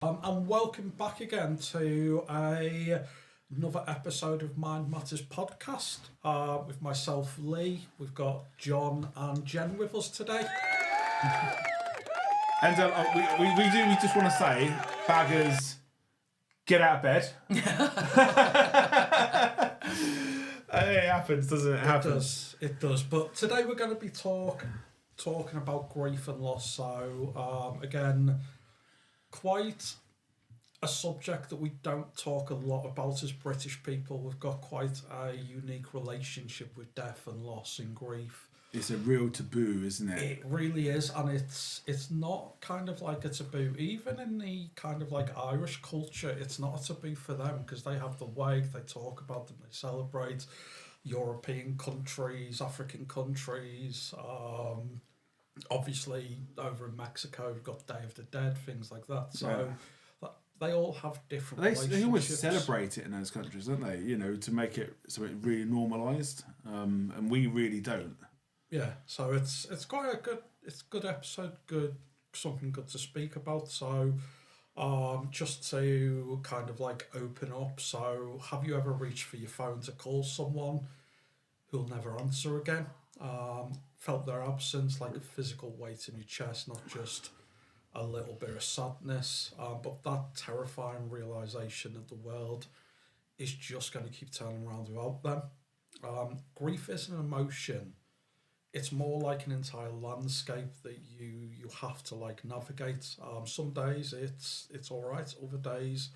And welcome back again to another episode of Mind Matters podcast with myself, Lee. We've got John and Jen with us today. And we just want to say, baggers, get out of bed. It happens, doesn't it? It does. But today we're going to be talking about grief and loss. So again, quite a subject that we don't talk a lot about as British people. We've got quite a unique relationship with death and loss and grief. It's a real taboo, isn't it? It really is, and it's not kind of like a taboo. Even in the kind of like Irish culture, it's not a taboo for them because they have the wake, they talk about them, they celebrate. European countries, African countries, obviously over in Mexico we've got Day of the Dead, things like that. So they all have different relationships. They always celebrate it in those countries, don't they? You know, to make it something really normalised, and we really don't. Yeah, so it's quite a good episode, something good to speak about. So just to kind of like open up, so have you ever reached for your phone to call someone who'll never answer again? Felt their absence like a physical weight in your chest, not just a little bit of sadness, but that terrifying realisation that the world is just going to keep turning around without them. Grief is an emotion. It's more like an entire landscape that you have to like navigate. Some days it's all right. Other days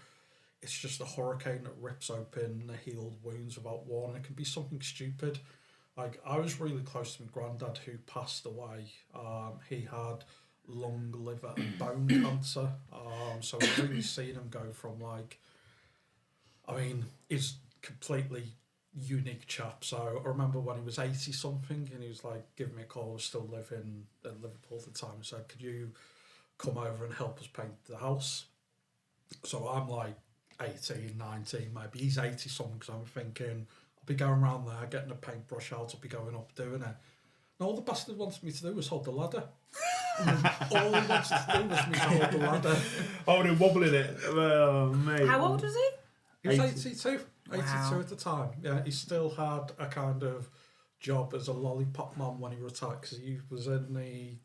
it's just a hurricane that rips open the healed wounds without warning. It can be something stupid. Like I was really close to my granddad who passed away. He had lung, liver, and bone cancer. So I've really seen him go from like, I mean, he's completely unique chap. So I remember when he was 80 something and he was like giving me a call. I was still living in Liverpool at the time. He said, could you come over and help us paint the house? So I'm like 18, 19 maybe. He's 80 something, so I'm thinking I'll be going around there getting a paintbrush out, I'll be going up doing it. And all the bastard wanted me to do was hold the ladder. All he wanted to do was me to hold the ladder. Oh, and wobbling it. Oh, mate. How old was he? He was 82. 82 Wow. at the time. Yeah, he still had a kind of job as a lollipop man when he retired because he was in the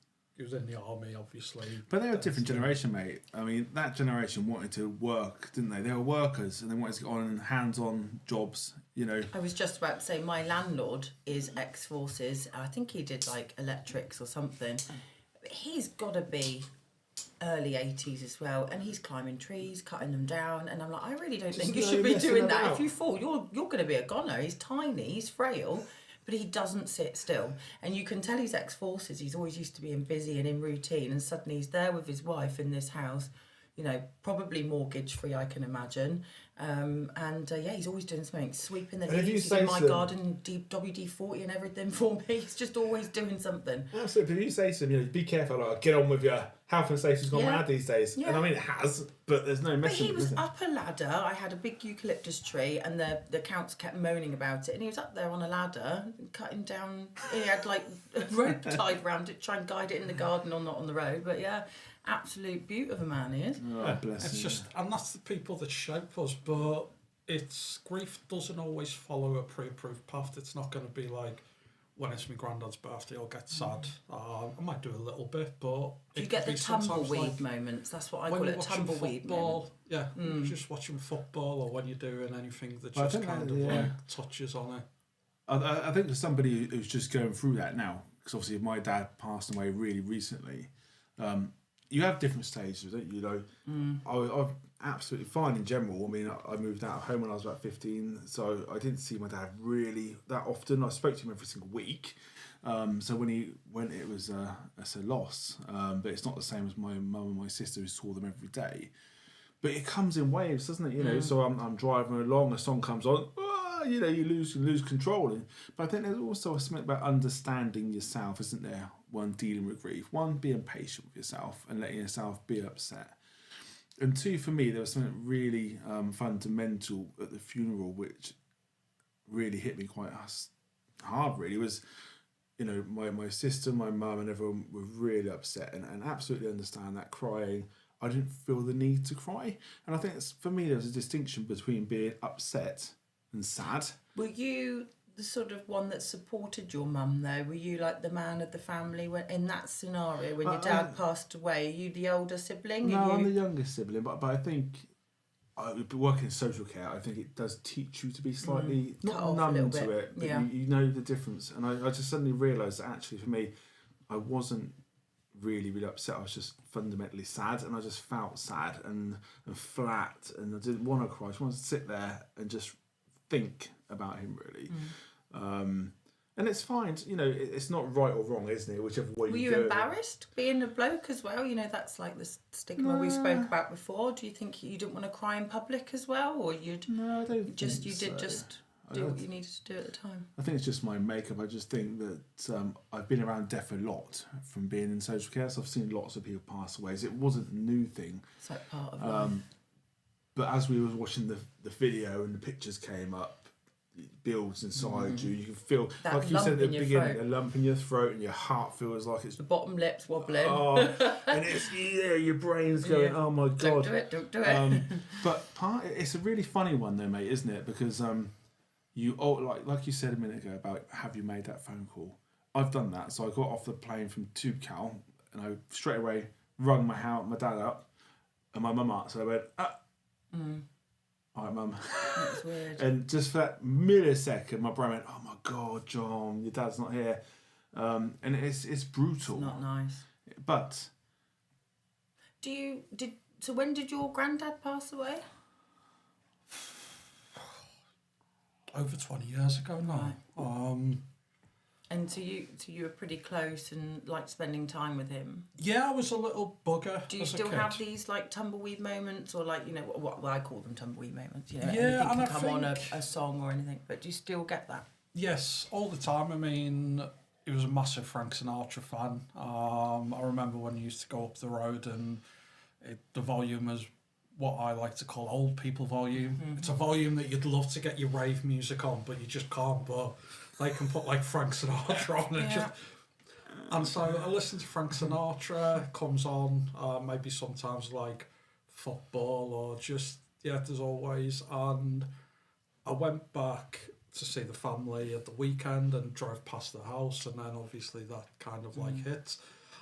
army, obviously. But they're a different generation, mate. I mean, that generation wanted to work, didn't they? They were workers and they wanted to get on hands-on jobs, you know. I was just about to say my landlord is ex-forces. I think he did like electrics or something. He's got to be early 80s as well, and he's climbing trees, cutting them down, and I'm like, I really don't think you should be doing that. If you fall, you're going to be a goner. He's tiny, he's frail, but he doesn't sit still, and you can tell he's ex-forces. He's always used to being busy and in routine, and suddenly he's there with his wife in this house, you know, probably mortgage free, I can imagine. Yeah, he's always doing something, sweeping the leaves, he's in my garden, WD-40 and everything for me. He's just always doing something. Absolutely. If you say to him, you know, be careful, like, get on with your health and safety's gone mad these days. Yeah. And I mean, it has, but there's no message. But he was up a ladder. I had a big eucalyptus tree, and the council kept moaning about it. And he was up there on a ladder, cutting down. He had like a rope tied around it, trying to guide it in the garden or not on the road. But yeah, absolute beaut of a man he is. Oh, bless It's him. just, and that's the people that shape us. But it's grief doesn't always follow a pre-approved path. It's not going to be like, when it's my granddad's birthday, I'll get sad. I might do a little bit, but You get the tumbleweed moments. That's what I call it, tumbleweed moment. Yeah, just watching football or when you're doing anything that just kind of like touches on it. I think as somebody who's just going through that now, because obviously my dad passed away really recently, you have different stages, don't you? I'm absolutely fine in general. I mean, I moved out of home when I was about 15, so I didn't see my dad really that often. I spoke to him every single week. So when it was a loss, but it's not the same as my mum and my sister who saw them every day. But it comes in waves, doesn't it? You know, so I'm driving along, a song comes on, you know, you lose control. But I think there's also something about understanding yourself, isn't there? One, dealing with grief. One, being patient with yourself and letting yourself be upset. And two, for me, there was something really fundamental at the funeral, which really hit me quite hard, really, was, you know, my sister, my mum and everyone were really upset and absolutely understand that, crying. I didn't feel the need to cry. And I think for me, there's a distinction between being upset and sad. Were you the sort of one that supported your mum, though? Were you like the man of the family when in that scenario when your dad passed away? Are you the older sibling? No, I'm the youngest sibling, but I think working in social care, I think it does teach you to be slightly not numb to it, but you know the difference. And I just suddenly realised that actually for me, I wasn't really upset. I was just fundamentally sad, and I just felt sad and flat, and I didn't want to cry. I just wanted to sit there and just think about him, really. And it's fine, you know, it's not right or wrong, isn't it? Whichever way you go. Were you embarrassed being a bloke as well? You know, that's like the stigma we spoke about before. Do you think you didn't want to cry in public as well, or you'd? No, I don't. Just you did just do what you needed to do at the time. I think it's just my makeup. I just think that I've been around death a lot from being in social care, so I've seen lots of people pass away. So it wasn't a new thing. It's like part of life. But as we were watching the video and the pictures came up, it builds inside you. You can feel, that like you said at the beginning, throat. a lump in your throat, and your heart feels like it's The bottom lip's wobbling. Oh, and it's your brain's going, oh my god. Don't do it. But it's a really funny one though, mate, isn't it? Because like you said a minute ago about have you made that phone call? I've done that. So I got off the plane from Cal, and I straight away rung my dad up, and my mum up. So I went, all right, mum. That's weird. And just for that millisecond, my brain went, oh my god, John, your dad's not here. And it's brutal. It's not nice. But so when did your granddad pass away? Over 20 years ago now. Right. And so you were pretty close and liked spending time with him. Yeah, I was a little bugger. Do you as a still kid. have these like tumbleweed moments, or like, you know, what I call them tumbleweed moments? You know, Yeah, anything and can I come on think- a song or anything. But do you still get that? Yes, all the time. I mean, he was a massive Frank Sinatra fan. I remember when he used to go up the road, and the volume was what I like to call old people volume. It's a volume that you'd love to get your rave music on, but you just can't. But they can put like Frank Sinatra on and and so I listen to Frank Sinatra, comes on, maybe sometimes like football or just, there's always. And I went back to see the family at the weekend and drove past the house, and then obviously that kind of like hits.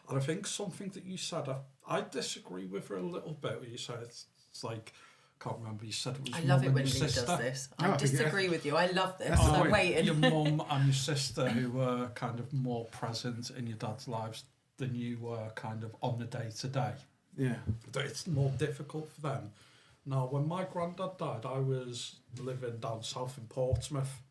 And I think something that you said, I disagree with her a little bit. Where you said it's like, I can't remember. You said it was. I love it mum when and Lee your sister. does this. No, I disagree with you. I love this. That's the I'm point. waiting. Your mum and your sister, who were kind of more present in your dad's lives than you were, kind of on the day to day. yeah, It's more difficult for them. Now, when my granddad died, I was living down south in Portsmouth.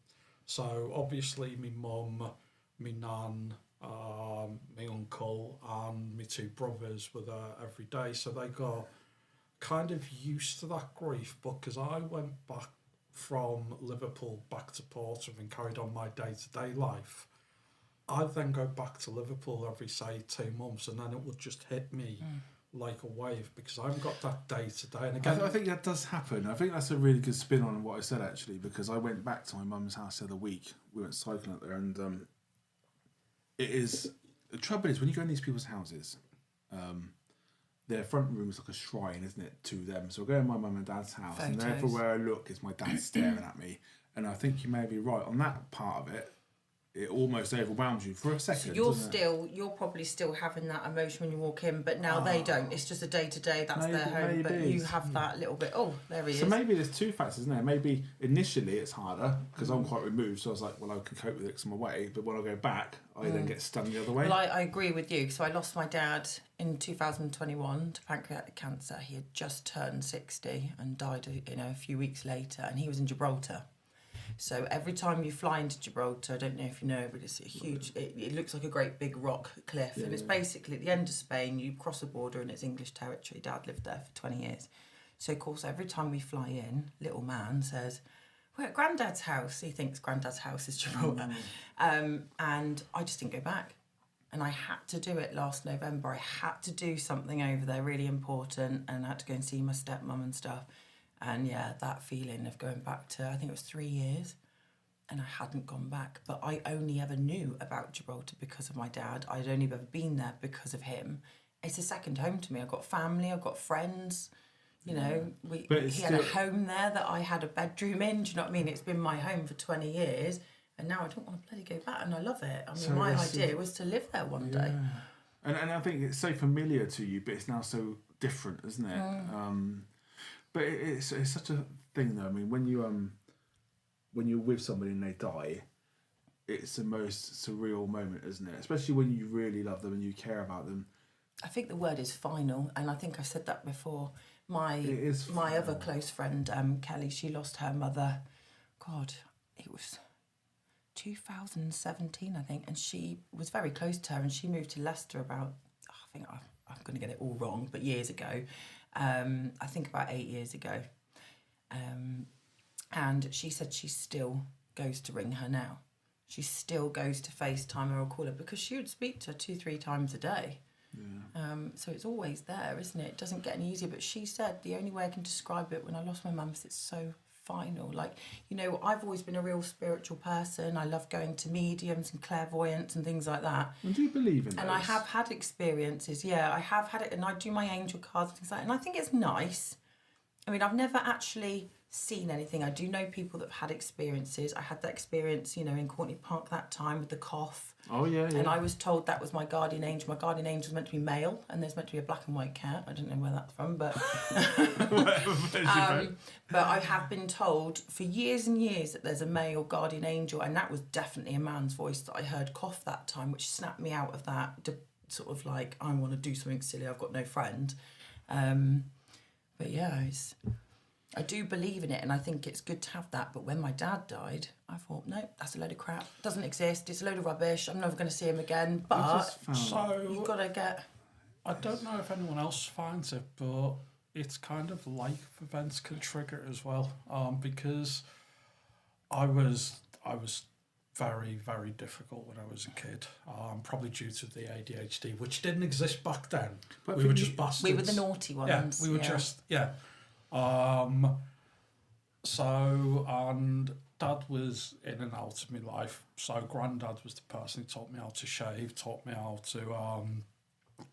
So obviously, my mum, my nan, my uncle, and my two brothers were there every day. So they got kind of used to that grief. But because I went back from Liverpool back to Portsmouth and carried on my day-to-day life, I'd then go back to Liverpool every, say, 2 months, and then it would just hit me like a wave, because I haven't got that day-to-day. And again, I think that does happen. I think that's a really good spin on what I said, actually, because I went back to my mum's house the other week. We went cycling up there, and it is... The trouble is, when you go in these people's houses, their front room is like a shrine, isn't it, to them? So I go in my mum and dad's house, and Photos. everywhere I look is my dad staring at me. And I think you may be right on that part of it. It almost overwhelms you for a second. So you're probably still having that emotion when you walk in, but now they don't. It's just a day to day. That's their home, but you have that little bit. Oh, there he is. So maybe there's two factors, isn't there? Maybe initially it's harder because I'm quite removed, so I was like, well, I can cope with it because I'm away. But when I go back, I then get stung the other way. Well, I agree with you. So I lost my dad in 2021 to pancreatic cancer. He had just turned 60 and died, a few weeks later, and he was in Gibraltar. So every time you fly into Gibraltar, I don't know if you know, but it's a huge, it looks like a great big rock cliff. And it's basically at the end of Spain, you cross a border and it's English territory. Dad lived there for 20 years. So, of course, every time we fly in, little man says, we're at Granddad's house. He thinks Granddad's house is Gibraltar. And I just didn't go back. And I had to do it last November. I had to do something over there really important, and I had to go and see my stepmom and stuff. And yeah, that feeling of going back to, I think it was 3 years, and I hadn't gone back. But I only ever knew about Gibraltar because of my dad. I'd only ever been there because of him. it's a second home to me. I've got family, I've got friends. You know, he had a home there that I had a bedroom in. Do you know what I mean? It's been my home for 20 years, and now I don't want to bloody go back, and I love it. I mean, my idea was to live there one day. And I think it's so familiar to you, but it's now so different, isn't it? But it's such a thing, though. I mean, when you're with somebody and they die, it's the most surreal moment, isn't it? Especially when you really love them and you care about them. I think the word is final, and I think I've said that before. My other close friend, Kelly, she lost her mother. God, it was 2017, I think, and she was very close to her, and she moved to Leicester about, I think I'm going to get it all wrong, but years ago. I think about 8 years ago. And she said she still goes to ring her now. She still goes to FaceTime her or call her because she would speak to her 2-3 times a day. Yeah. So it's always there, isn't it? It doesn't get any easier. But she said the only way I can describe it when I lost my mum is it's so final. Like, you know, I've always been a real spiritual person. I love going to mediums and clairvoyants and things like that. And do you believe in those? And I have had experiences. Yeah, I have had it. And I do my angel cards and things like that. And I think it's nice. I mean, I've never actually seen anything. I do know people that have had experiences. I had that experience, you know, in Courtney Park that time with the cough. Oh, yeah. And I was told that was my guardian angel. My guardian angel was meant to be male, and there's meant to be a black and white cat. I don't know where that's from, but... but I have been told for years and years that there's a male guardian angel, and that was definitely a man's voice that I heard cough that time, which snapped me out of that sort of like, I want to do something silly, I've got no friend. But yeah, I do believe in it, and I think it's good to have that. But when my dad died, I thought, no, that's a load of crap. Doesn't exist. It's a load of rubbish. I'm never going to see him again. But you've got to get... I don't know if anyone else finds it, but it's kind of life events can trigger it as well. Because I was very, very difficult when I was a kid. Probably due to the ADHD, which didn't exist back then. But we were just bastards. We were the naughty ones. Yeah, we were just... Yeah. And Dad was in and out of my life. So Granddad was the person who taught me how to shave, taught me how to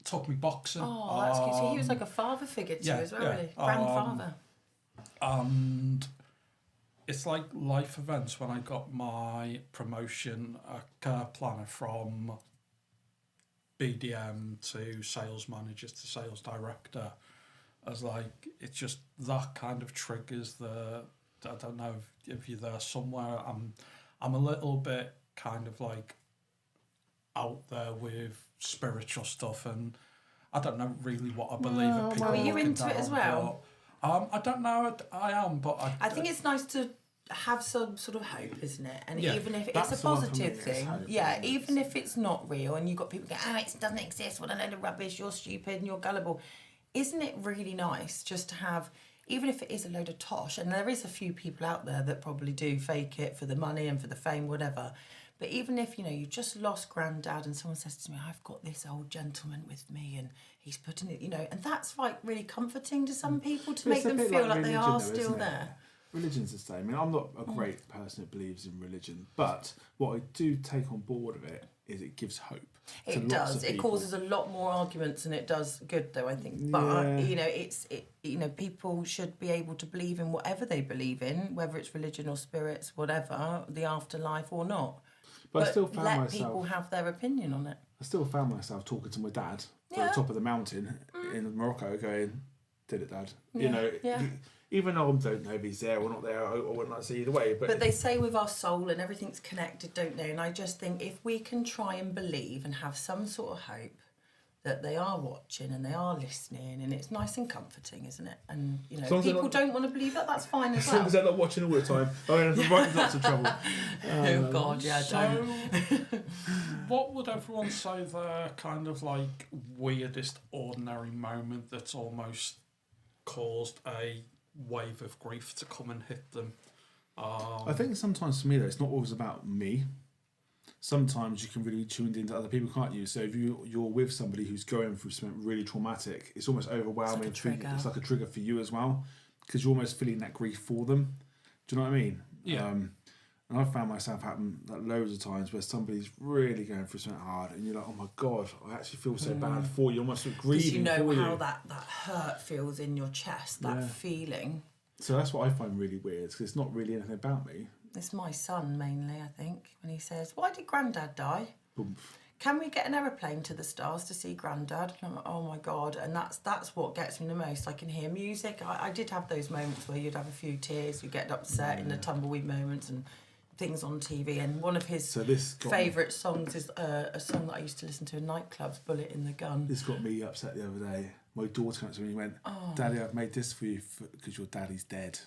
taught me boxing. Oh, that's cute. So he was like a father figure to you as well, really. Grandfather. And it's like life events. When I got my promotion, a care planner from BDM to sales manager to sales director, as like, it's just that kind of triggers the... I don't know if you're there somewhere. I'm a little bit kind of like out there with spiritual stuff, and I don't know really what I believe in. People are you into it as well? But, I don't know. I am, but I think it's nice to have some sort of hope, isn't it? And even if it's a positive thing, even if it's not real, and you've got people going, oh, it doesn't exist, what a load of rubbish, you're stupid and you're gullible. Isn't it really nice just to have, even if it is a load of tosh, and there is a few people out there that probably do fake it for the money and for the fame, whatever, but even if, you know, you just lost Granddad and someone says to me, I've got this old gentleman with me and he's putting it, you know, and that's like really comforting to some people to make them feel like they are still there. Religion's the same. I mean, I'm not a great person that believes in religion, but what I do take on board of it is it gives hope. It does. It causes a lot more arguments than it does good, though, I think. But you know, people should be able to believe in whatever they believe in, whether it's religion or spirits, whatever, the afterlife or not. But I still found let myself, people have their opinion on it. I still found myself talking to my dad at the top of the mountain in Morocco, going, "Did it, Dad?" You know. Even though I don't know if he's there or not there, I wouldn't like to see either way. But they say with our soul and everything's connected, don't they? And I just think if we can try and believe and have some sort of hope that they are watching and they are listening, and it's nice and comforting, isn't it? And, you know, if people don't want to believe that, that's fine as well. As long as they're not watching all the time, I'm in lots of trouble. Oh, God, yeah, so, what would everyone say their kind of like weirdest ordinary moment that's almost caused a wave of grief to come and hit them? I think sometimes for me though, it's not always about me. Sometimes you can really tune into other people, can't you? So if you're with somebody who's going through something really traumatic, it's almost overwhelming. It's like a trigger for you as well, because you're almost feeling that grief for them. Do you know what I mean? Yeah. And And I've found myself happen like loads of times where somebody's really going through something hard, and you're like, oh my God, I actually feel so bad for you. Almost sort of grieving because you for know you. how that hurt feels in your chest, that feeling. So that's what I find really weird, because it's not really anything about me. It's my son mainly, I think, when he says, "Why did Grandad die? Boom. Can we get an aeroplane to the stars to see Grandad?" And I'm like, oh my God. And that's what gets me the most. I can hear music. I did have those moments where you'd have a few tears, you'd get upset in the tumbleweed moments and things on TV. And one of his favourite songs is a song that I used to listen to in nightclubs, Bullet in the Gun. This got me upset the other day. My daughter came up to me and went, Daddy, I've made this for you because your daddy's dead.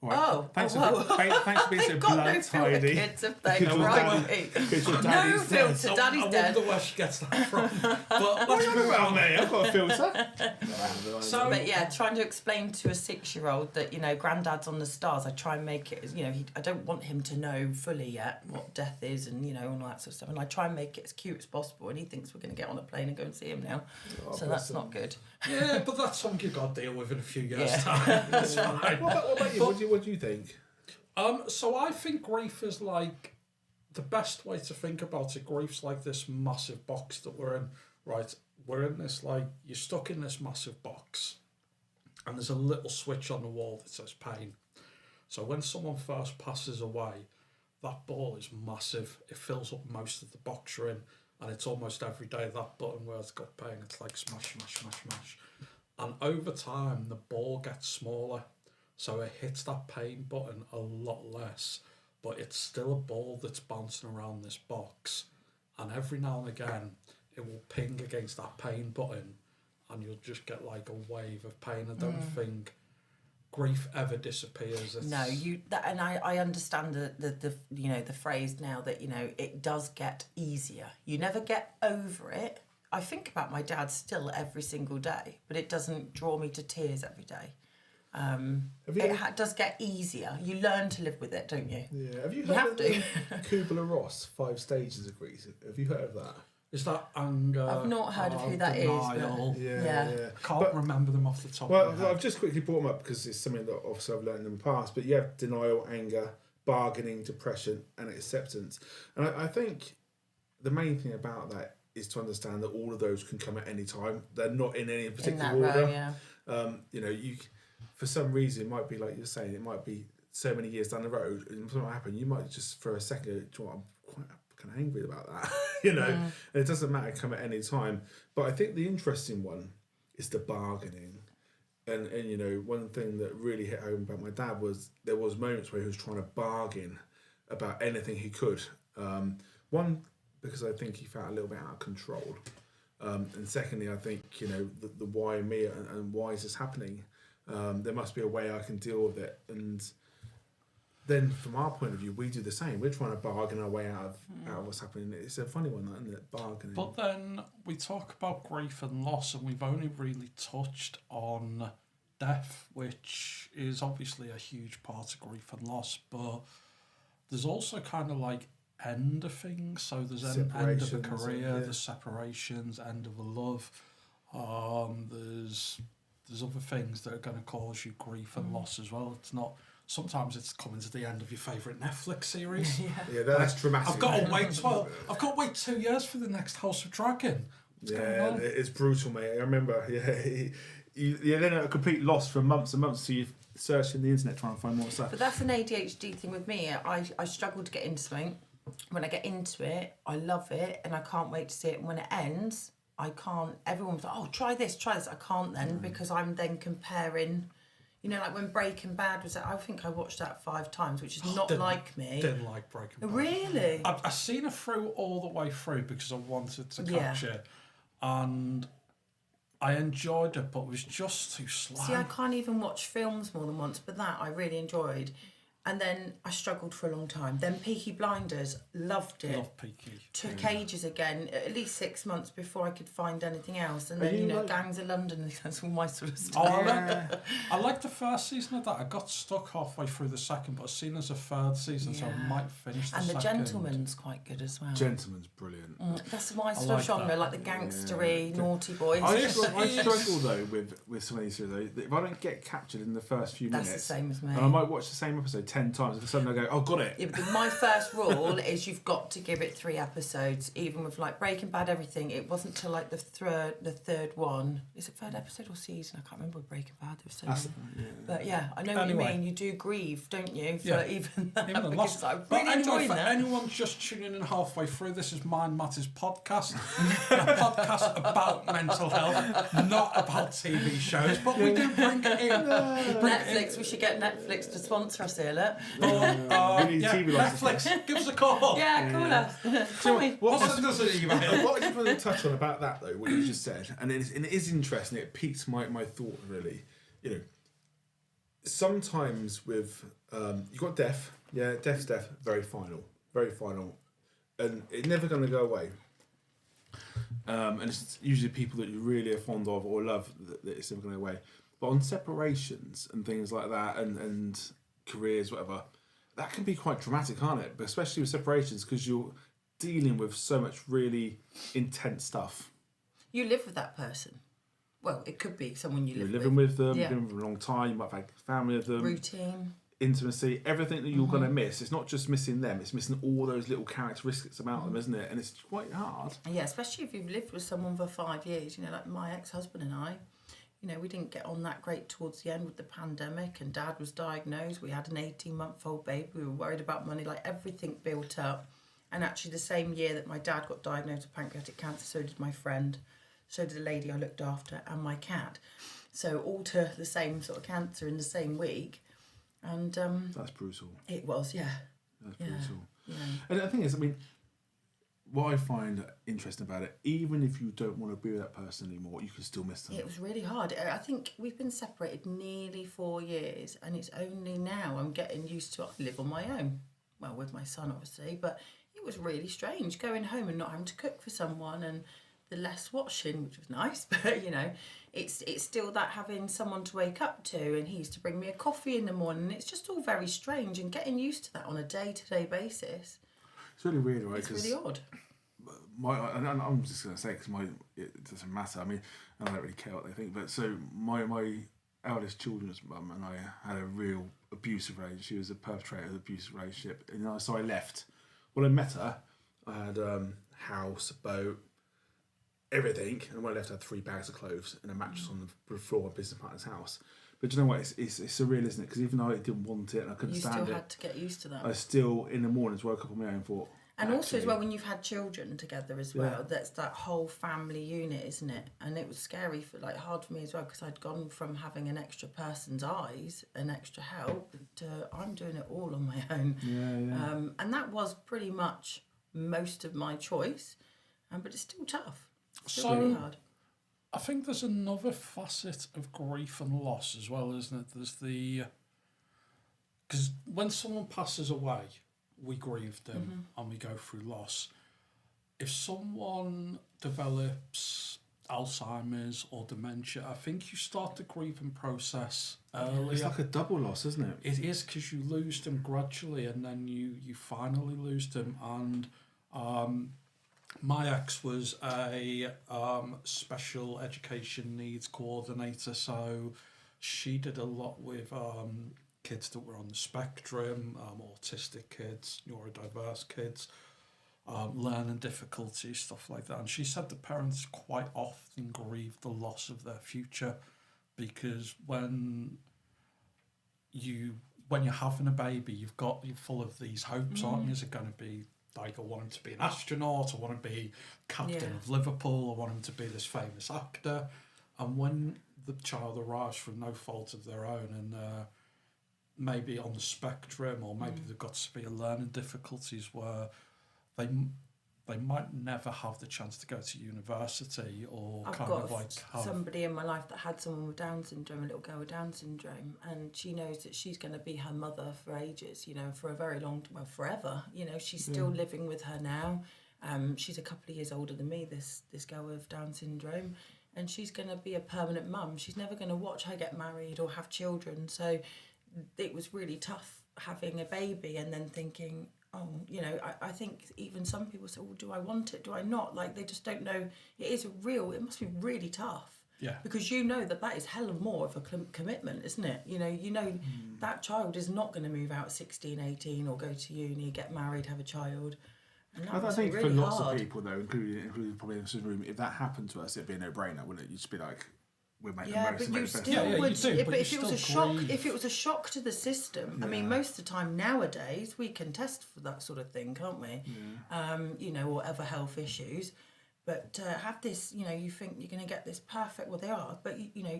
All right. Thanks for being so blunt, Heidi. Kids have they right? No filter, Daddy's dead. I wonder where she gets that from. But let's move on, mate. I've got a filter. But yeah, trying to explain to a 6-year-old that, you know, Grandad's on the stars, I try and make it, you know, I don't want him to know fully yet what death is and, you know, all that sort of stuff. And I try and make it as cute as possible. And he thinks we're going to get on a plane and go and see him now. So that's not good. Yeah, but that's something you've got to deal with in a few years' time. It's fine. What about you? What do you think? So I think grief is like, the best way to think about it, grief's like this massive box that we're in, right? We're in this, like, you're stuck in this massive box and there's a little switch on the wall that says pain. So when someone first passes away, that ball is massive. It fills up most of the box you're in, and it's almost every day that button where it's got pain, it's like smash, smash, smash, smash. And over time, the ball gets smaller. So it hits that pain button a lot less, but it's still a ball that's bouncing around this box. And every now and again, it will ping against that pain button and you'll just get like a wave of pain. I don't think grief ever disappears. No, I understand the you know, the phrase now that, you know, it does get easier. You never get over it. I think about my dad still every single day, but it doesn't draw me to tears every day. It does get easier. You learn to live with it, don't you? Yeah. Have you heard of Kubler-Ross 5 stages of grief? Have you heard of that? Is that anger? I've not heard of who that denial. is. Yeah. Can't remember them off the top. Well, of my head. I've just quickly brought them up because it's something that obviously I've learned in the past. But you have denial, anger, bargaining, depression, and acceptance. And I think the main thing about that is to understand that all of those can come at any time. They're not in any particular order. Row, you know, for some reason, it might be like you're saying, it might be so many years down the road, and something will happen. You might just for a second go, "Do you know what, I'm quite kind of angry about that," you know. And it doesn't matter, come at any time. But I think the interesting one is the bargaining. And you know, one thing that really hit home about my dad was there was moments where he was trying to bargain about anything he could. One, because I think he felt a little bit out of control. And secondly, I think, you know, the why me and why is this happening? There must be a way I can deal with it. And then from our point of view, we do the same. We're trying to bargain our way out of what's happening. It's a funny one, isn't it? Bargaining. But then we talk about grief and loss, and we've only really touched on death, which is obviously a huge part of grief and loss. But there's also kind of like end of things. So there's an end of a career, there's separations, end of a love. There's other things that are going to cause you grief and loss as well. It's not. Sometimes it's coming to the end of your favourite Netflix series. Yeah, that's dramatic. I've got to wait 2 years for the next House of Dragon. What's going on? It's brutal, mate. I remember. You're then at a complete loss for months and months. So you searching the internet trying to find more stuff. But that's an ADHD thing with me. I struggle to get into something. When I get into it, I love it, and I can't wait to see it. And when it ends, I can't. Everyone's like, "Oh, try this." I can't then because I'm then comparing. You know, like when Breaking Bad was, I think I watched that 5 times, which is not like me. Didn't like Breaking Bad. Really? I've seen it through all the way through because I wanted to catch it, and I enjoyed it, but it was just too slow. See, I can't even watch films more than once, but that I really enjoyed. And then I struggled for a long time. Then Peaky Blinders, loved it. Love Peaky. Took ages again, at least 6 months before I could find anything else. And then, you know, Gangs of London, that's all my sort of stuff. I liked the first season of that. I got stuck halfway through the second, but I've seen there's a third season, so I might finish the second. And The Gentleman's quite good as well. Gentleman's brilliant. That's my sort of genre, like the gangstery, naughty boys. I struggle though with some of these series though. If I don't get captured in the first few minutes, that's the same as me. And I might watch the same episode 10 10 times, if suddenly I go, oh, got it. Yeah, but my first rule is you've got to give it 3 episodes, even with like Breaking Bad, everything. It wasn't till like the third one. Is it third episode or season? I can't remember with Breaking Bad. There was so many. But yeah, I know what you mean. You do grieve, don't you? For even that. Even the loss. I really enjoy that. Anyone just tuning in halfway through, this is Mind Matters podcast, a podcast about mental health, not about TV shows, but we do bring it in. Netflix, we should get Netflix to sponsor us here, look. We need TV licenses. Netflix, give us a call. Yeah, call us. Call me. What I just want to touch on about that, though, what you just said, and it is interesting, it piques my thought, really. You know, sometimes with, you've got death, death's death, very final, and it's never going to go away. And it's usually people that you really are fond of or love that it's never going to go away. But on separations and things like that, and careers, whatever, that can be quite dramatic, can't it? But especially with separations, because you're dealing with so much really intense stuff. You live with that person. Well, it could be someone You're living with them, Yeah. you've been with them for a long time, you might have had family with them. Routine. Intimacy, everything that you're going to miss. It's not just missing them, it's missing all those little characteristics about them, isn't it? And it's quite hard. Yeah, especially if you've lived with someone for 5 years. You know, like my ex-husband and I, you know, we didn't get on that great towards the end with the pandemic, and Dad was diagnosed. We had an 18-month-old baby. We were worried about money, like everything built up. And actually the same year that my dad got diagnosed with pancreatic cancer, so did my friend, so did the lady I looked after, and my cat. So all to the same sort of cancer in the same week. And That's brutal. it was, yeah. That's brutal. Yeah. And the thing is, I mean, what I find interesting about it, even if you don't want to be with that person anymore, you can still miss them. It was really hard. I think we've been separated nearly 4 years, and it's only now I'm getting used to it. I live on my own, well, with my son, obviously, but it was really strange going home and not having to cook for someone, and the less washing, which was nice, but, you know, it's still that having someone to wake up to, and he used to bring me a coffee in the morning. It's just all very strange, and getting used to that on a day-to-day basis. It's really weird, right? It's really odd. And I'm just going to say, because it doesn't matter. I mean, I don't really care what they think. But so my eldest children's mum and I had a real abusive relationship. She was a perpetrator of an abusive relationship. And so I left. When I met her, I had house, a boat, everything. And when I left, I had 3 bags of clothes and a mattress on the floor of my business partner's house. But do you know what? It's surreal, isn't it? Because even though I didn't want it and I couldn't stand it, you still had to get used to that. I still, in the mornings, woke up on my own and thought... And also as well, when you've had children together as well, that's that whole family unit, isn't it? And it was scary, hard for me as well, because I'd gone from having an extra person's eyes, an extra help, to I'm doing it all on my own. Yeah. And that was pretty much most of my choice, but it's still tough. It's still really hard. I think there's another facet of grief and loss as well, isn't it? There's because when someone passes away, we grieve them and we go through loss. If someone develops Alzheimer's or dementia, I think you start the grieving process earlier. It's like a double loss, isn't it? It is, because you lose them gradually and then you finally lose them. And my ex was a special education needs coordinator, so she did a lot with kids that were on the spectrum, autistic kids, neurodiverse kids, learning difficulties, stuff like that. And she said the parents quite often grieve the loss of their future, because when you're having a baby, you're full of these hopes, aren't you? Is it going to be like, I want him to be an astronaut, I want to be captain of Liverpool, I want him to be this famous actor. And when the child arrives from no fault of their own, and maybe on the spectrum, or maybe they've got severe learning difficulties where they might never have the chance to go to university, or I've got somebody in my life that had someone with Down syndrome, a little girl with Down syndrome, and she knows that she's going to be her mother for ages, you know, for a very long, forever. You know, she's still living with her now. She's a couple of years older than me, this girl with Down syndrome, and she's going to be a permanent mum. She's never going to watch her get married or have children. So it was really tough having a baby and then thinking, oh, you know, I think even some people say, well, do I want it? Do I not? Like, they just don't know. It must be really tough. Yeah. Because you know that is hell of more of a commitment, isn't it? You know that child is not going to move out 16, 18 or go to uni, get married, have a child. And that I think really for lots hard. of people, though, including probably in this room, if that happened to us, it'd be a no-brainer, wouldn't it? You'd just be like, we're making yeah, the most but you of it. still would. you do, but if you it was a still shock, grieve. if it was a shock to the system, I mean, most of the time nowadays we can test for that sort of thing, can't we? Yeah. Or other health issues. But have this, you think you're going to get this perfect. Well, they are, but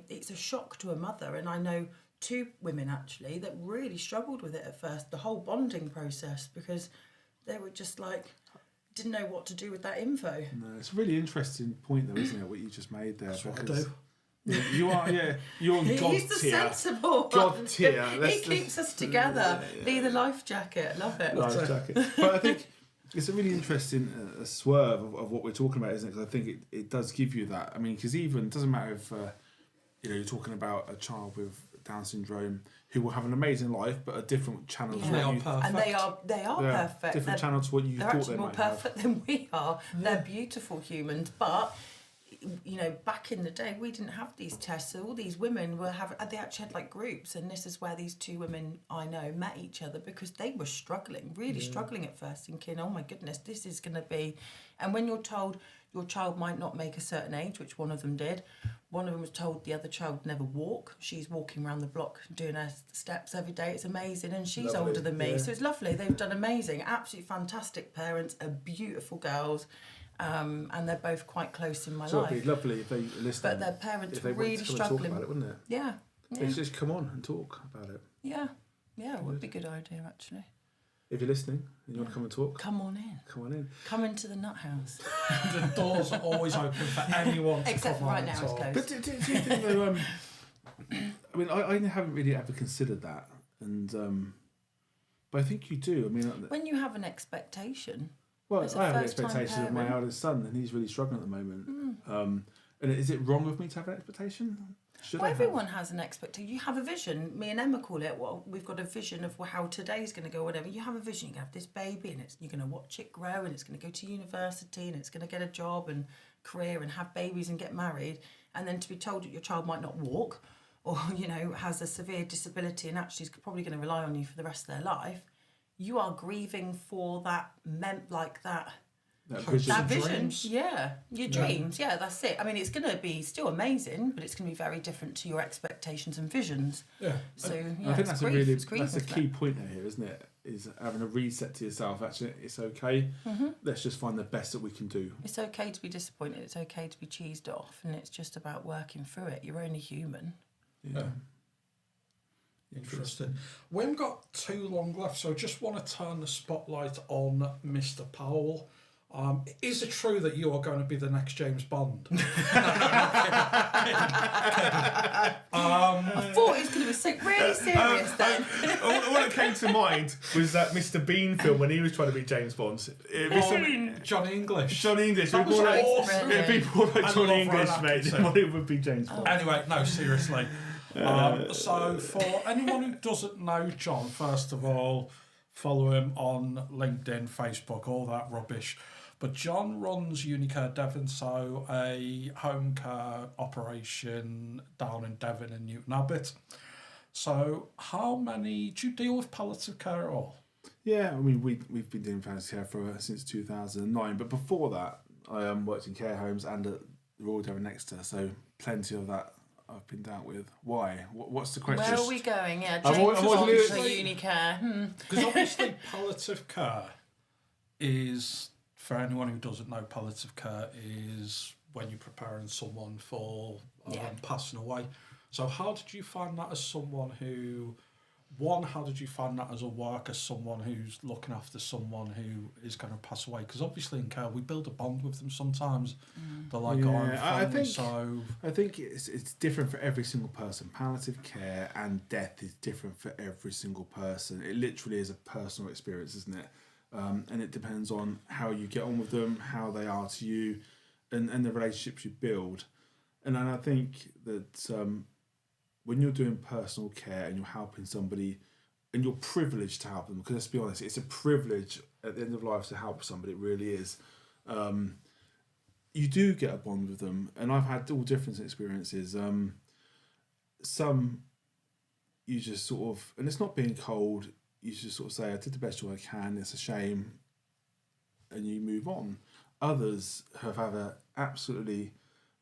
it's a shock to a mother, and I know 2 women actually that really struggled with it at first. The whole bonding process, because they were just like didn't know what to do with that info. No, it's a really interesting point, though, isn't it? What you just made there. That's what I do. You are, you're on God He's the tier. sensible one. God tier. He keeps us together. Be the life jacket. Love it. Life jacket. But I think it's a really interesting swerve of what we're talking about, isn't it? Because I think it does give you that. I mean, because even it doesn't matter if you're talking about a child with Down syndrome who will have an amazing life, but a different channel. Yeah. They are perfect. And they are perfect. Different channel to what you they're thought actually they more might have. perfect than we are. They're beautiful humans, but back in the day we didn't have these tests, so all these women they actually had like groups, and this is where these 2 women I know met each other, because they were struggling, really struggling at first, thinking, oh my goodness, this is going to be. And when you're told your child might not make a certain age, which one of them did, one of them was told the other child never walk. She's walking around the block doing her steps every day. It's amazing, and she's Lovely, older than me, yeah. so it's lovely. They've done amazing, absolutely fantastic parents, are beautiful girls. And they're both quite close in my So life. it'd be lovely if they listen. But their parents if they were really wanted to come and struggling. talk about it, wouldn't it? Yeah. They should just come on and talk about it. Yeah. It would be a good idea, actually. If you're listening and you want to come and talk, Come on in. come on in. Come into the nut house. The doors are always open for anyone to Except come for right on now and it's talk. closed. But do you think though? I mean, I haven't really ever considered that, and but I think you do. I mean, When you have an expectation. well, as a I have an first-time expectation of my parent. eldest son, and he's really struggling at the moment. And is it wrong of me to have an expectation? Should Well, I have? everyone has an expectation. You have a vision. Me and Emma call it, well, we've got a vision of how today's going to go, whatever. You have a vision. You're going to have this baby, and you're going to watch it grow, and it's going to go to university, and it's going to get a job and career and have babies and get married. And then to be told that your child might not walk, or, has a severe disability and actually is probably going to rely on you for the rest of their life, you are grieving for that That That vision. dreams. Yeah, your dreams. Yeah, that's it. I mean, it's going to be still amazing, but it's going to be very different to your expectations and visions. Yeah. So I think that's that's a key point. point here, isn't it? Is having a reset to yourself. Actually, it's okay. Let's just find the best that we can do. It's okay to be disappointed. It's okay to be cheesed off, and it's just about working through it. You're only human. Yeah. Interesting. We haven't got too long left, so I just want to turn the spotlight on Mr. Powell. Is it true that you are going to be the next James Bond? I thought it was going to be really serious then. All that came to mind was that Mr. Bean film when he was trying to be James Bond. Johnny English. Johnny English. That was awesome. It'd be more like I Johnny love English, Rowan mate. Atkinson. Than it would be James Bond. Anyway, no, seriously. So for anyone who doesn't know John, first of all, follow him on LinkedIn, Facebook, all that rubbish. But John runs Unicare Devon, so a home care operation down in Devon and Newton Abbot. So how many, do you deal with palliative care at all? Yeah, I mean, we've been doing palliative care since 2009, but before that, I worked in care homes and at the Royal Devon Exeter, so plenty of that I've been dealt with. Why? What's the question? Where are we going? Yeah, I'm James always Bond for Unicare. Because obviously palliative care is, for anyone who doesn't know, palliative care is when you're preparing someone for passing away. So how did you find that as someone who, how did you find that as a worker, someone who's looking after someone who is going to pass away? Because obviously in care, we build a bond with them sometimes. They're like our family, I think it's different for every single person. Palliative care and death is different for every single person. It literally is a personal experience, isn't it? And it depends on how you get on with them, how they are to you, and the relationships you build. And I think that when you're doing personal care and you're helping somebody, and you're privileged to help them, because let's be honest, it's a privilege at the end of life to help somebody, it really is. you do get a bond with them, and I've had all different experiences. Some you just sort of, and it's not being cold. You just sort of say, "I did the best job I can. It's a shame," and you move on. Others have had an absolutely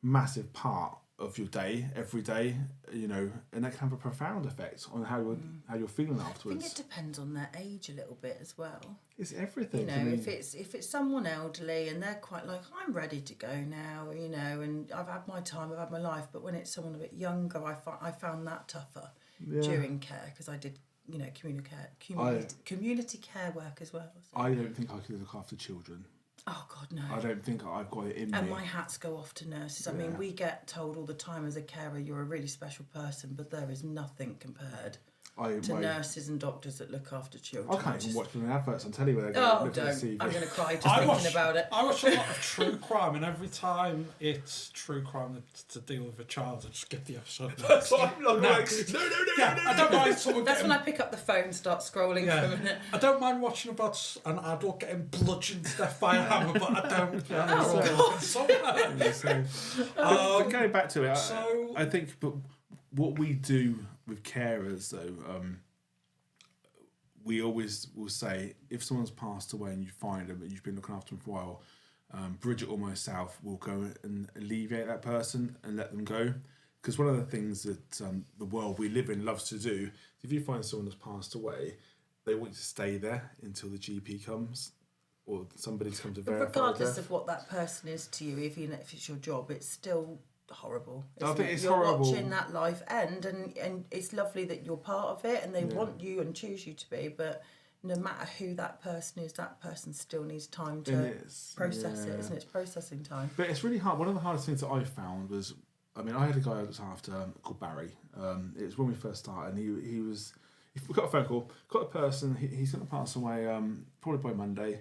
massive part of your day every day, and that can have a profound effect on how you're feeling afterwards. I think it depends on their age a little bit as well. It's everything. If it's someone elderly and they're quite like, I'm ready to go now, and I've had my time, I've had my life. But when it's someone a bit younger, I found that tougher during care, because I did community care work as well. So. I don't think I could look after children. Oh God, no. I don't think I've got it in me. And my hats go off to nurses. I mean, we get told all the time as a carer, you're a really special person, but there is nothing compared to nurses and doctors that look after children. I can't even watch them in adverts on telly where they don't. I'm going to cry just thinking about it. I watch a lot of true crime, and every time it's true crime to deal with a child, I just get the episode. That's what I'm like, no. I don't mind someone That's when I pick up the phone and start scrolling for a minute. I don't mind watching about an adult getting bludgeoned to death by a hammer, but I don't. But going back to it, I think but what we do with carers, though, we always will say, if someone's passed away and you find them and you've been looking after them for a while, Bridget or myself will go and alleviate that person and let them go. Because one of the things that the world we live in loves to do, if you find someone that's passed away, they want you to stay there until the GP comes or somebody's come to verify. Regardless of what that person is to you, even if it's your job, it's still horrible. I think it's You're horrible. watching that life end, and it's lovely that you're part of it, and they want you and choose you to be. But no matter who that person is, that person still needs time to process it, isn't it? It's processing time. But it's really hard. One of the hardest things that I found was, I had a guy I looked after called Barry. It was when we first started, and he was. We got a phone call, got a person. He's going to pass away probably by Monday.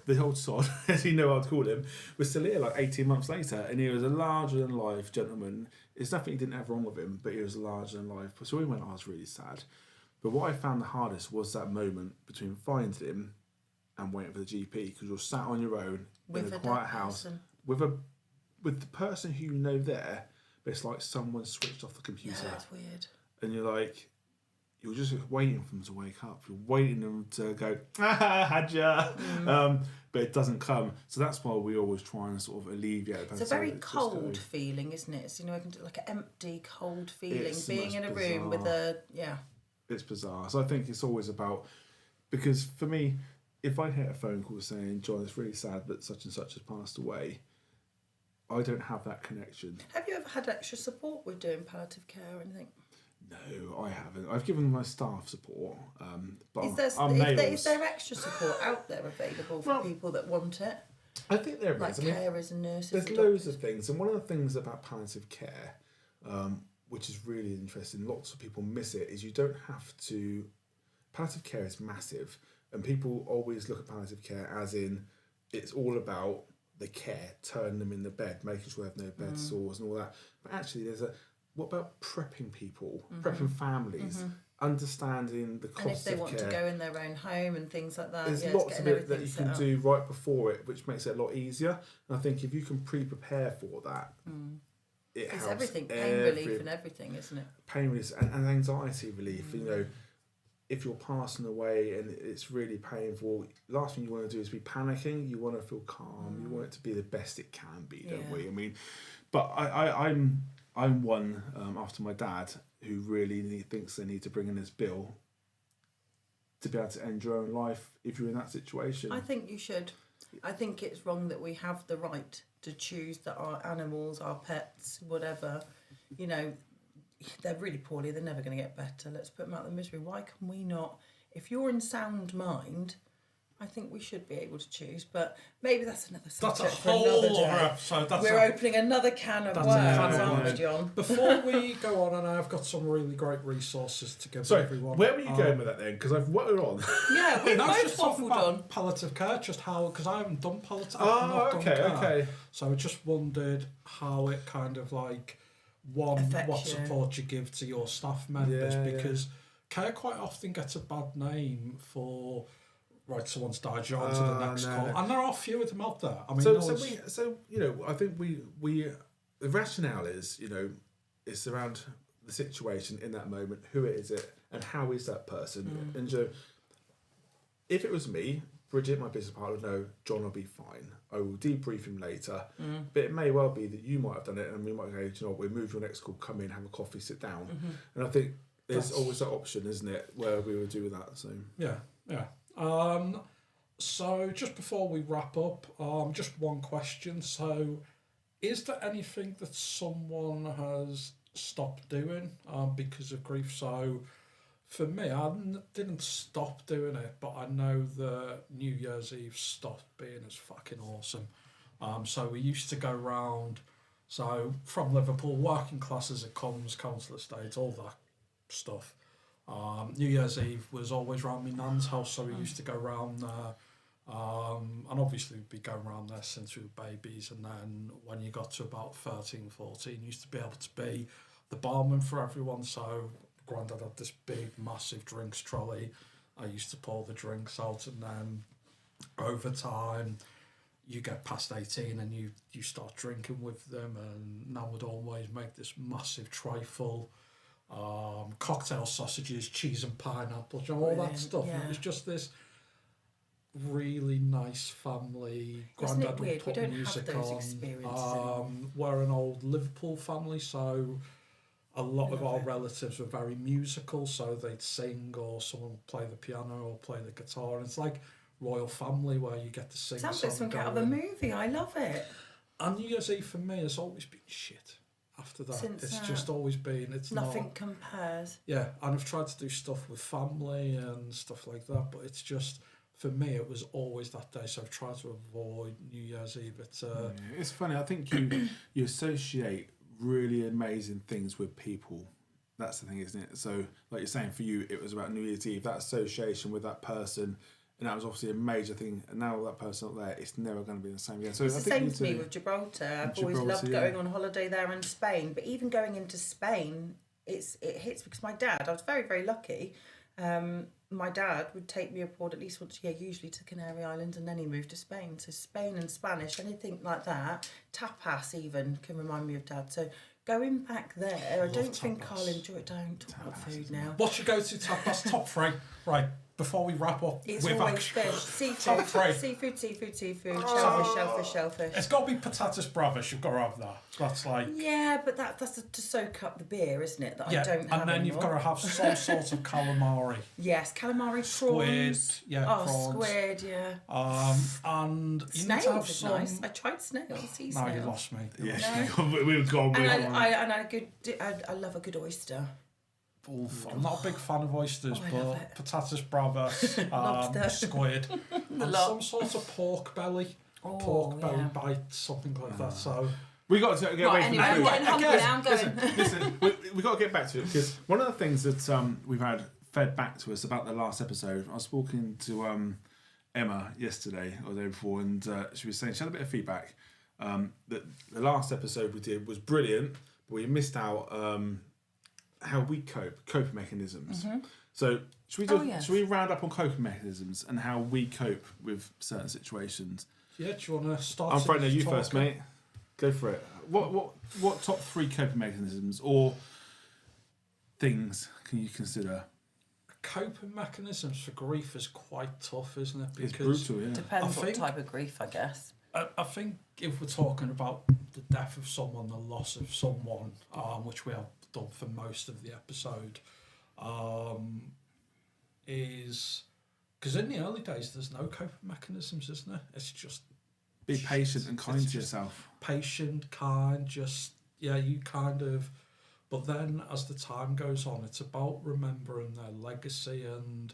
The old sod, as you know I'd call him, was still here like 18 months later, and he was a larger-than-life gentleman. There's nothing he didn't have wrong with him, but he was larger-than-life. So we went, I was really sad. But what I found the hardest was that moment between finding him and waiting for the GP, because you're sat on your own in a quiet house with the person who you know there, but it's like someone switched off the computer. Yeah, that's weird. And you're just waiting for them to wake up. You're waiting for them to go, had ya. But it doesn't come. So that's why we always try and sort of alleviate it. It's a very cold feeling, isn't it? It's, like an empty, cold feeling. Being in a room with It's bizarre. So I think it's always about, because for me, if I get a phone call saying, John, it's really sad that such and such has passed away, I don't have that connection. Have you ever had extra support with doing palliative care or anything? No, I haven't. I've given my staff support, but is there extra support out there available for people that want it? I think there is. Like carers and nurses. There's loads of things, and one of the things about palliative care, which is really interesting, lots of people miss it, is you don't have to. Palliative care is massive, and people always look at palliative care as in it's all about the care, turning them in the bed, making sure they have no bed sores and all that. But actually, what about prepping people, prepping families, understanding the cost of care? And if they want to go in their own home and things like that. There's lots of it that you can do right before it, which makes it a lot easier. And I think if you can pre-prepare for that, it helps. It's everything, pain relief and everything, isn't it? Pain relief and anxiety relief. If you're passing away and it's really painful, last thing you want to do is be panicking. You want to feel calm. You want it to be the best it can be, don't we? But I'm one, after my dad, who really thinks they need to bring in this bill to be able to end your own life if you're in that situation. I think you should. I think it's wrong that we have the right to choose that our animals, our pets, whatever, they're really poorly, they're never going to get better. Let's put them out of the misery. Why can we not? If you're in sound mind, I think we should be able to choose, but maybe that's another subject for another day. Episode. We're opening another can of worms, aren't we, John? Before we go on, and I've got some really great resources to give everyone. Where were you going with that then? Because I've waffled on. Yeah, we've both waffled on. Palliative care, just how, because I haven't done palliative. Okay. So I just wondered how it kind of like, what support you give to your staff members, because care quite often gets a bad name for right, someone's died, you're on to the next call. No. And there are a few of them out there. I mean, so you know, I think we the rationale is, you know, it's around the situation in that moment, who is it, and how is that person. And so, if it was me, Bridget, my business partner, would know John will be fine. I will debrief him later. But it may well be that you might have done it, and we might go, you know what, we'll move your next call, come in, have a coffee, sit down. And I think there's always that option, isn't it, where we would do that. So yeah. So just before we wrap up, just one question. So, is there anything that someone has stopped doing because of grief? So, for me, I didn't stop doing it, but I know that New Year's Eve stopped being as fucking awesome. So we used to go round, so from Liverpool, working class as it comes, council estate, all that stuff. New Year's Eve was always round my nan's house, so we used to go round there. And obviously we'd be going around there since we were babies, and then when you got to about 13, 14, you used to be able to be the barman for everyone. So Grandad had this big massive drinks trolley. I used to pour the drinks out, and then over time you get past 18 and you start drinking with them, and Nan would always make this massive tray full, cocktail sausages, cheese and pineapple, you know, all that stuff. And it was just this really nice family. Isn't Grandad it weird? would put We don't music have those on. experiences. We're an old Liverpool family, so a lot of our relatives were very musical, so they'd sing, or someone would play the piano or play the guitar. And it's like royal family where you get to sing. Sounds like something out of a movie. I love it. And New Year's Eve for me has always been shit. After that, it's just always been. It's nothing compares. Yeah, and I've tried to do stuff with family and stuff like that, but it's just, for me, it was always that day. So I've tried to avoid New Year's Eve. It's funny. I think you associate really amazing things with people. That's the thing, isn't it? So, like you're saying, for you, it was about New Year's Eve, that association with that person, and that was obviously a major thing. And now that person's not there, it's never going to be the same again. So it's I the think same to me with Gibraltar. I've always loved going on holiday there in Spain, but even going into Spain, it hits, because my dad, I was very, very lucky. My dad would take me abroad at least once a year, usually to Canary Islands, and then he moved to Spain. So Spain and Spanish, anything like that, tapas even, can remind me of Dad. So going back there, I don't think I'll enjoy it. Don't talk about food now. What's your go-to tapas? Top three. Right, before we wrap up. It's always fish, seafood, shellfish. It's got to be patatas bravas. You've got to have that. That's like... Yeah, but that's to soak up the beer, isn't it? That I don't have and then anymore. You've got to have some sort of calamari. Yes, calamari, prawns. Squid, prawns. Squid, yeah. And you snails need to have is some... nice. I tried snails. Sea snails. No, you lost me. Yeah, we've gone with and I love a good oyster. I'm not a big fan of oysters, but patatas bravas, squid, and some sort of pork belly bite, something like that. So we got to get away from the food. I'm getting hungry now. I'm going. Listen, we got to get back to it, because one of the things that we've had fed back to us about the last episode, I was talking to Emma yesterday or the day before, and she was saying she had a bit of feedback that the last episode we did was brilliant, but we missed out how we coping mechanisms. So should we round up on coping mechanisms and how we cope with certain situations? Yeah, do you want to start? I'm frightening you first, mate. Go for it. What top 3 coping mechanisms or things can you consider? Coping mechanisms for grief is quite tough, isn't it? Because it's brutal, yeah. Depends what type of grief, I guess. I think if we're talking about the death of someone, the loss of someone, which we have done for most of the episode, is because in the early days there's no coping mechanisms, isn't there? It's just be patient and kind to yourself. Patient, kind, you kind of. But then as the time goes on, it's about remembering their legacy, and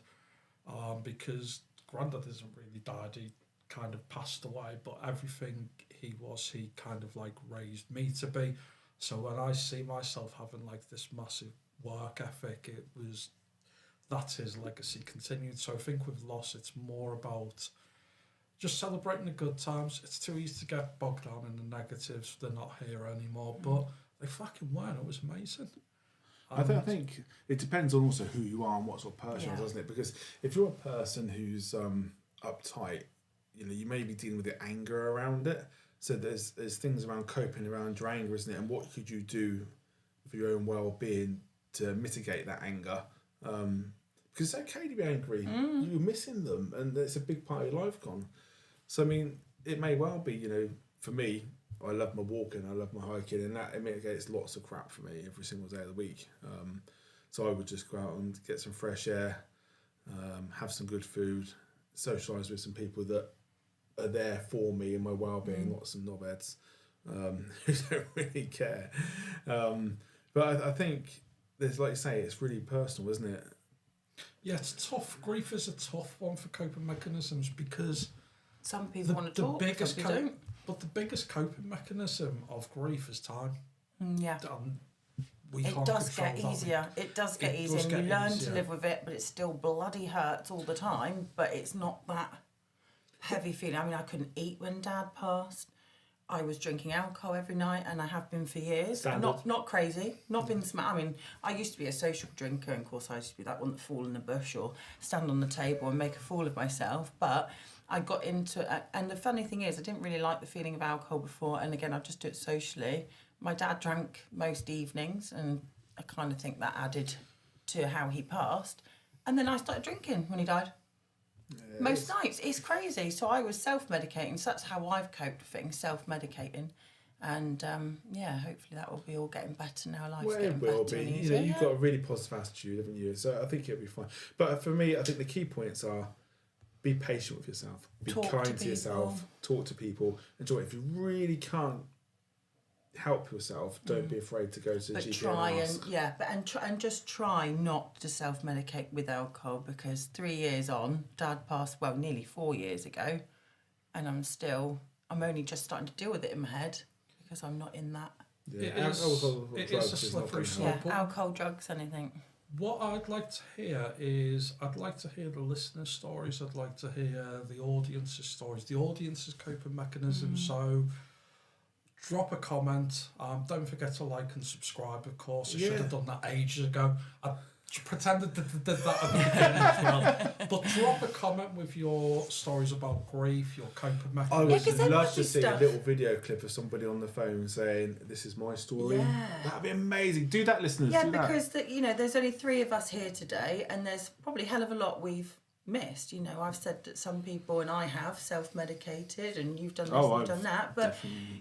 because Grandad hasn't really died, he kind of passed away, but everything he kind of like raised me to be. So when I see myself having like this massive work ethic, that's his legacy continued. So I think with loss, it's more about just celebrating the good times. It's too easy to get bogged down in the negatives. They're not here anymore, but they fucking weren't. It was amazing. I think it depends on also who you are and what sort of person, doesn't it? Because if you're a person who's uptight, you may be dealing with the anger around it. So there's things around coping around your anger, isn't it? And what could you do for your own well-being to mitigate that anger? Because it's okay to be angry. You're missing them, and it's a big part of your life gone. So I mean, it may well be, for me, I love my walking, I love my hiking, and that mitigates lots of crap for me every single day of the week. So I would just go out and get some fresh air, have some good food, socialise with some people that are there for me and my well-being, not some knobheads who don't really care. But I think there's, like you say, it's really personal, isn't it? Yeah, it's tough. Grief is a tough one for coping mechanisms because some people want to talk, some people don't. But the biggest coping mechanism of grief is time. Yeah. It does get easier. It does get easier. And you learn to live with it, but it still bloody hurts all the time. But it's not that heavy feeling. I mean, I couldn't eat when Dad passed. I was drinking alcohol every night, and I have been for years. Standard. Not crazy. Not been I mean, I used to be a social drinker, and of course I used to be that one that fall in the bush or stand on the table and make a fool of myself. But I got into it, and the funny thing is, I didn't really like the feeling of alcohol before, and again, I just do it socially. My dad drank most evenings, and I kind of think that added to how he passed. And then I started drinking when he died. Most nights. It's crazy. So I was self-medicating, so that's how I've coped with things, self-medicating. And hopefully that will be all getting better now. Life's getting better. It will be. You've got a really positive attitude, haven't you? So I think it'll be fine. But for me, I think the key points are: be patient with yourself, be kind to yourself, talk to people, enjoy it. If you really can't help yourself, don't be afraid to go to the GP and just try not to self-medicate with alcohol, because 3 years on, Dad passed nearly 4 years ago, and I'm only just starting to deal with it in my head because I'm not in that. It is a slippery slope. Yeah, alcohol, drugs, anything. What I'd like to hear is, I'd like to hear the listeners' stories. I'd like to hear the audience's stories, the audience's coping mechanisms. So drop a comment. Don't forget to like and subscribe, of course. I should have done that ages ago. I pretended to did that at the beginning as well. But drop a comment with your stories about grief, your coping mechanisms. I would love to see a little video clip of somebody on the phone saying, "This is my story." Yeah. That'd be amazing. Do that, listeners. Yeah, because there's only 3 of us here today, and there's probably a hell of a lot we've missed. I've said that some people, and I have, self-medicated, and you've done this and you've done that. But,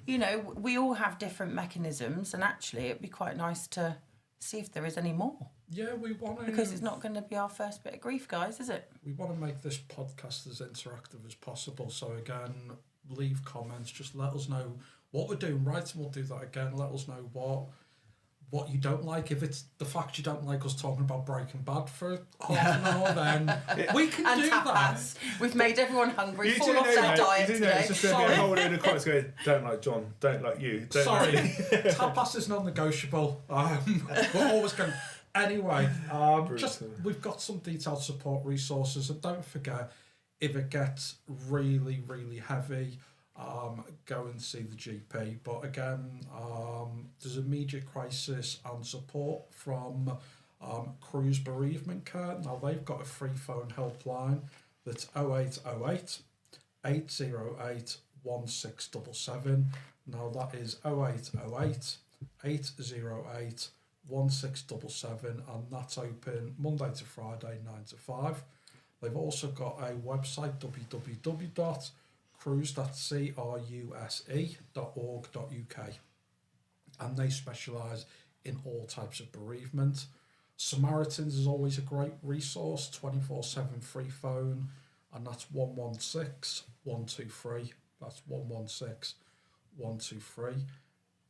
we all have different mechanisms, and actually it'd be quite nice to see if there is any more. Yeah, we want to... Because it's not going to be our first bit of grief, guys, is it? We want to make this podcast as interactive as possible. So, again, leave comments. Just let us know what we're doing right, and we'll do that again. Let us know what you don't like. If it's the fact you don't like us talking about Breaking Bad for half an hour, then we can do tapas. that. We've made everyone hungry, fall off their diet today. It's just going to be a whole load of comments going, don't like John, don't like you. Sorry, tapas is non-negotiable. We're always going... Anyway, we've got some detailed support resources, and don't forget, if it gets really, really heavy, go and see the GP. But again, there's immediate crisis and support from Cruise Bereavement Care. Now, they've got a free phone helpline that's 0808 808 1677. Now, that is 0808 808 1677, and that's open Monday to Friday 9 to 5. They've also got a website, www.cruse.org.uk, and they specialise in all types of bereavement. Samaritans is always a great resource, 24/7 free phone, and that's 116 123. That's 116 123.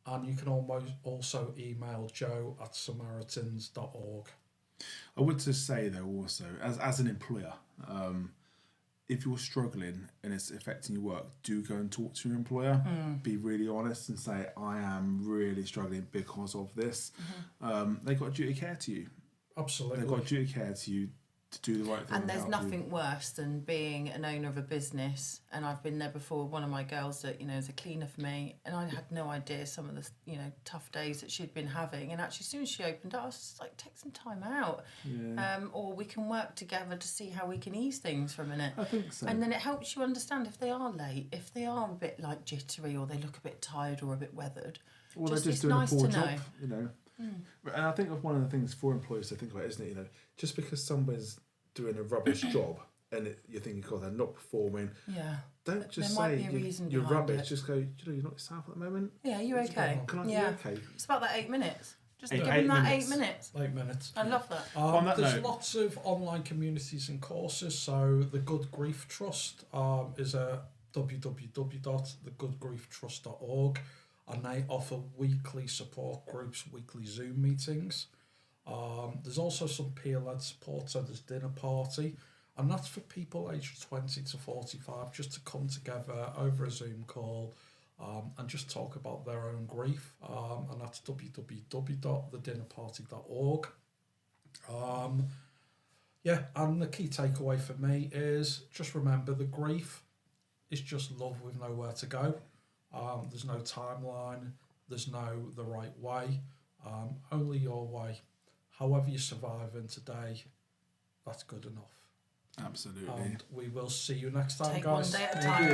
And you can also email joe@samaritans.org. I would just say, though, also, as an employer, if you're struggling and it's affecting your work, do go and talk to your employer. Be really honest and say, I am really struggling because of this. They've got a duty of care to you. Absolutely. They've got a duty of care to you to do the right thing. And there's help nothing you. worse than being an owner of a business. And I've been there before. One of my girls that, is a cleaner for me. And I had no idea some of the, tough days that she'd been having. And actually, as soon as she opened up, I was just like, take some time out. Yeah. Or we can work together to see how we can ease things for a minute. I think so. And then it helps you understand if they are late, if they are a bit like jittery or they look a bit tired or a bit weathered. Well, Just, they're it's just doing nice a poor to job, know. And I think one of the things for employers to think about, isn't it? Just because someone's doing a rubbish job and you're thinking, God, they're not performing. Yeah. Don't just there might say be a reason you're behind rubbish. it. Just go, you're not yourself at the moment. Yeah, you're What's okay. going on? Can I Yeah. be okay? It's about that 8 minutes. Just Eight- give eight them that minutes. 8 minutes. 8 minutes. I love that. On that There's note- lots of online communities and courses. So the Good Grief Trust is a www.thegoodgrieftrust.org, and they offer weekly support groups, weekly Zoom meetings. There's also some peer-led support, so there's dinner party, and that's for people aged 20 to 45, just to come together over a Zoom call and just talk about their own grief, and that's www.thedinnerparty.org. And the key takeaway for me is just remember the grief is just love with nowhere to go. There's no timeline, there's no the right way, only your way. However you're surviving today, that's good enough. Absolutely. And we will see you next time, Take guys. one day at a Thank time. you.